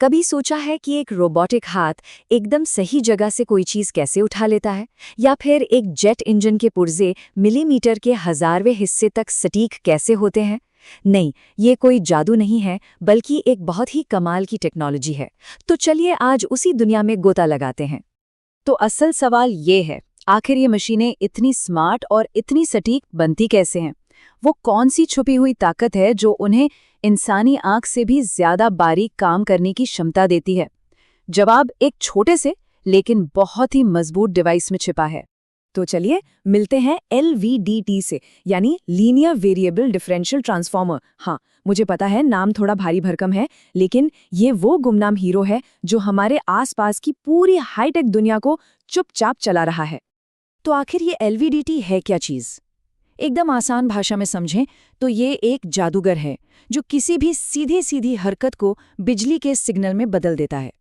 कभी सोचा है कि एक रोबोटिक हाथ एकदम सही जगह से कोई चीज कैसे उठा लेता है, या फिर एक जेट इंजन के पुर्जे मिलीमीटर के हजारवें हिस्से तक सटीक कैसे होते हैं? नहीं, ये कोई जादू नहीं है, बल्कि एक बहुत ही कमाल की टेक्नोलॉजी है। तो चलिए आज उसी दुनिया में गोता लगाते हैं। तो असल सवाल ये है, आखिर ये मशीनें इतनी स्मार्ट और इतनी सटीक बनती कैसे हैं? वो कौन सी छुपी हुई ताकत है जो उन्हें इंसानी आंख से भी ज्यादा बारीक काम करने की क्षमता देती है? जवाब एक छोटे से लेकिन बहुत ही मजबूत डिवाइस में छिपा है। तो चलिए मिलते हैं LVDT से, यानी लीनियर वेरिएबल डिफरेंशियल ट्रांसफॉर्मर। हाँ, मुझे पता है नाम थोड़ा भारी भरकम है, लेकिन ये वो गुमनाम हीरो है जो हमारे आसपास की पूरी हाईटेक दुनिया को चुपचाप चला रहा है। तो आखिर ये LVDT है क्या चीज़? एकदम आसान भाषा में समझें तो ये एक जादूगर है जो किसी भी सीधी सीधी हरकत को बिजली के सिग्नल में बदल देता है।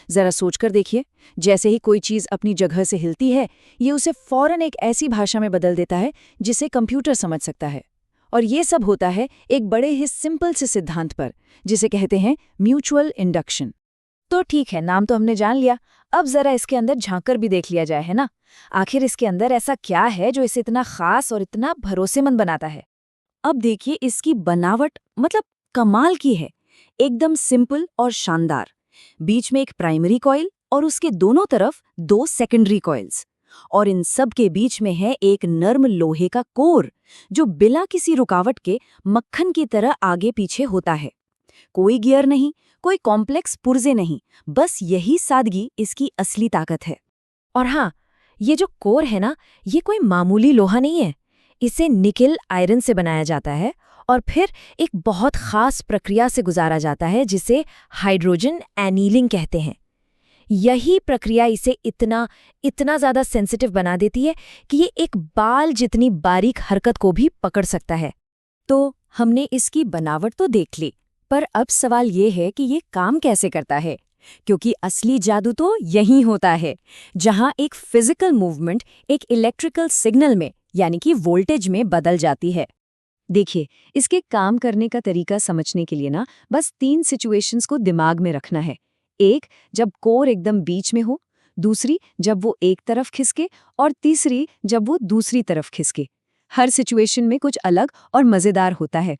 जरा सोचकर देखिए, जैसे ही कोई चीज अपनी जगह से हिलती है, ये उसे फौरन एक ऐसी भाषा में बदल देता है जिसे कंप्यूटर समझ सकता है। और ये सब होता है एक बड़े ही सिंपल से सिद्धांत पर, जिसे कहते हैं म्यूचुअल इंडक्शन। तो ठीक है, नाम तो हमने जान लिया, अब जरा इसके अंदर झांककर भी देख लिया जाए, है ना? आखिर इसके अंदर ऐसा क्या है जो इसे इतना खास और इतना भरोसेमंद बनाता है? अब देखिए, इसकी बनावट मतलब कमाल की है, एकदम सिंपल और शानदार। बीच में एक प्राइमरी कॉइल और उसके दोनों तरफ दो सेकेंडरी कॉइल्स, और इन सब के बीच में है एक नर्म लोहे का कोर जो बिना किसी रुकावट के मक्खन की तरह आगे पीछे होता है। कोई गियर नहीं, कोई कॉम्प्लेक्स पुर्जे नहीं, बस यही सादगी इसकी असली ताकत है। और हाँ, ये जो कोर है ना, ये कोई मामूली लोहा नहीं है। इसे निकेल आयरन से बनाया जाता है और फिर एक बहुत खास प्रक्रिया से गुजारा जाता है जिसे हाइड्रोजन एनीलिंग कहते हैं। यही प्रक्रिया इसे इतना ज़्यादा सेंसिटिव बना देती है कि ये एक बाल जितनी बारीक हरकत को भी पकड़ सकता है। तो हमने इसकी बनावट तो देख ली, पर अब सवाल ये है कि ये काम कैसे करता है, क्योंकि असली जादू तो यहीं होता है, जहां एक फिजिकल मूवमेंट एक इलेक्ट्रिकल सिग्नल में यानी कि वोल्टेज में बदल जाती है। देखिए, इसके काम करने का तरीका समझने के लिए ना बस 3 सिचुएशंस को दिमाग में रखना है। एक, जब कोर एकदम बीच में हो, दूसरी जब वो एक तरफ खिसके, और तीसरी जब वो दूसरी तरफ खिसके। हर सिचुएशन में कुछ अलग और मजेदार होता है।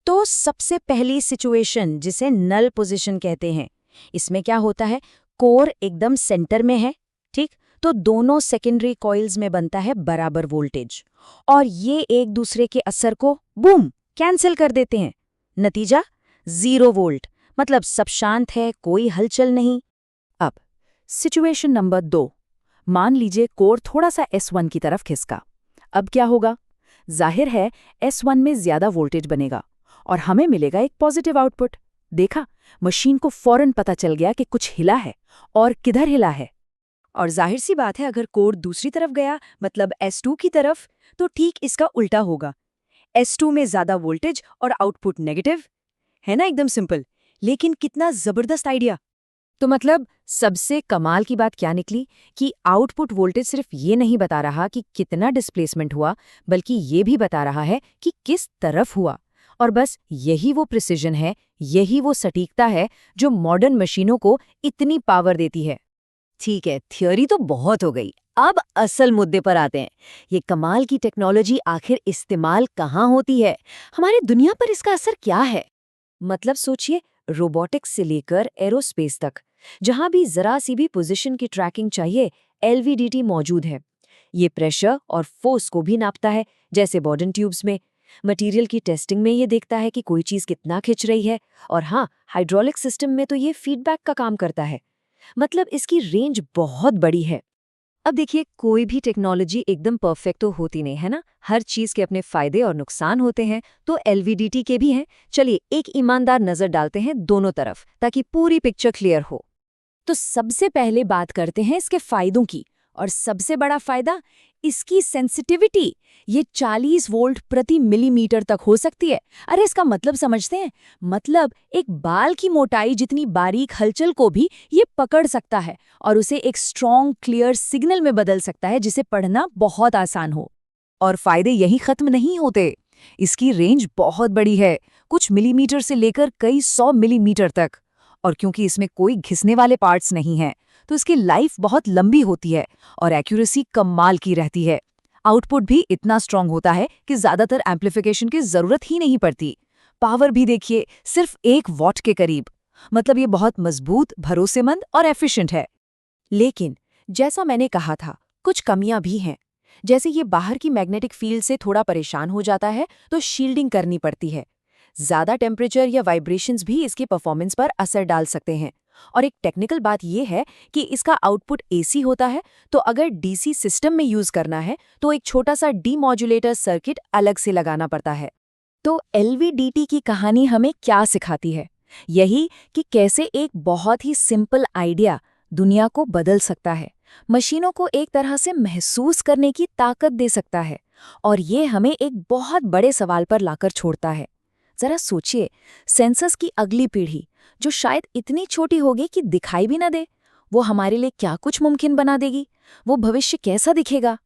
तो सबसे पहली सिचुएशन, जिसे नल पोजीशन कहते हैं, इसमें क्या होता है, कोर एकदम सेंटर में है, ठीक? तो दोनों सेकेंडरी कॉइल्स में बनता है बराबर वोल्टेज, और ये एक दूसरे के असर को बूम कैंसिल कर देते हैं। नतीजा 0 वोल्ट, मतलब सब शांत है, कोई हलचल नहीं। अब सिचुएशन नंबर 2, मान लीजिए कोर थोड़ा सा S1 की तरफ खिसका। अब क्या होगा? जाहिर है S1 में ज्यादा वोल्टेज बनेगा और हमें मिलेगा एक पॉजिटिव आउटपुट। देखा, मशीन को फौरन पता चल गया कि कुछ हिला है, और किधर हिला है। और जाहिर सी बात है, अगर कोर दूसरी तरफ गया, मतलब S2 की तरफ, तो ठीक इसका उल्टा होगा। S2 में ज्यादा वोल्टेज और आउटपुट नेगेटिव। है ना, एकदम सिंपल, लेकिन कितना जबरदस्त आइडिया। तो मतलब सबसे कमाल की बात क्या निकली कि आउटपुट वोल्टेज सिर्फ ये नहीं बता रहा कि कितना डिस्प्लेसमेंट हुआ, बल्कि ये भी बता रहा है कि किस तरफ हुआ। और बस यही वो प्रिसिजन है, यही वो सटीकता है जो मॉडर्न मशीनों को इतनी पावर देती है। ठीक है, थियोरी तो बहुत हो गई, अब असल मुद्दे पर आते हैं। ये कमाल की टेक्नोलॉजी आखिर इस्तेमाल कहाँ होती है? हमारी दुनिया पर इसका असर क्या है? मतलब सोचिए, रोबोटिक्स से लेकर एरोस्पेस तक, जहां भी जरा सी भी पोजीशन की ट्रैकिंग चाहिए, LVDT मौजूद है। ये प्रेशर और फोर्स को भी नापता है, जैसे बॉर्डन ट्यूब्स में। मटेरियल की टेस्टिंग में ये देखता है कि कोई चीज कितना खिंच रही है, और हाँ, हाइड्रोलिक सिस्टम में तो ये फीडबैक का काम करता है। मतलब इसकी रेंज बहुत बड़ी है। अब देखिए, कोई भी टेक्नोलॉजी एकदम परफेक्ट तो होती नहीं है ना, हर चीज के अपने फायदे और नुकसान होते हैं, तो LVDT के भी हैं। चलिए एक ईमानदार नजर डालते हैं दोनों तरफ, ताकि पूरी पिक्चर क्लियर हो। तो सबसे पहले बात करते हैं इसके फायदों की, और सबसे बड़ा फायदा इसकी सेंसिटिविटी। ये 40 वोल्ट प्रति मिलीमीटर तक हो सकती है। अरे इसका मतलब समझते हैं? मतलब एक बाल की मोटाई जितनी बारीक हलचल को भी ये पकड़ सकता है और उसे एक स्ट्रॉन्ग क्लियर सिग्नल में बदल सकता है, जिसे पढ़ना बहुत आसान हो। और फायदे यही खत्म नहीं होते, इसकी रेंज बहुत बड़ी है, कुछ मिलीमीटर से लेकर कई 100 मिलीमीटर तक। और क्योंकि इसमें कोई घिसने वाले पार्ट्स नहीं हैं, तो इसकी लाइफ बहुत लंबी होती है और एक्यूरेसी कमाल की रहती है। आउटपुट भी इतना स्ट्रांग होता है कि ज्यादातर एम्प्लीफिकेशन की जरूरत ही नहीं पड़ती। पावर भी देखिए, सिर्फ 1 वॉट के करीब। मतलब ये बहुत मजबूत, भरोसेमंद और एफिशिएंट है। लेकिन जैसा मैंने कहा था, कुछ कमियां भी हैं। जैसे ये बाहर की मैग्नेटिक फील्ड से थोड़ा परेशान हो जाता है तो शील्डिंग करनी पड़ती है। ज्यादा टेम्परेचर या वाइब्रेशंस भी इसकी परफॉर्मेंस पर असर डाल सकते हैं। और एक टेक्निकल बात यह है कि इसका आउटपुट एसी होता है, तो अगर डीसी सिस्टम में यूज करना है तो एक छोटा सा डीमॉड्यूलेटर सर्किट अलग से लगाना पड़ता है। तो एलवीडीटी की कहानी हमें क्या सिखाती है? यही कि कैसे एक बहुत ही सिंपल आइडिया दुनिया को बदल सकता है, मशीनों को एक तरह से महसूस करने की ताकत दे सकता है, और ये हमें एक बहुत बड़े सवाल पर लाकर छोड़ता है। जरा सोचिए, सेंसर्स की अगली पीढ़ी, जो शायद इतनी छोटी होगी कि दिखाई भी न दे, वो हमारे लिए क्या कुछ मुमकिन बना देगी? वो भविष्य कैसा दिखेगा?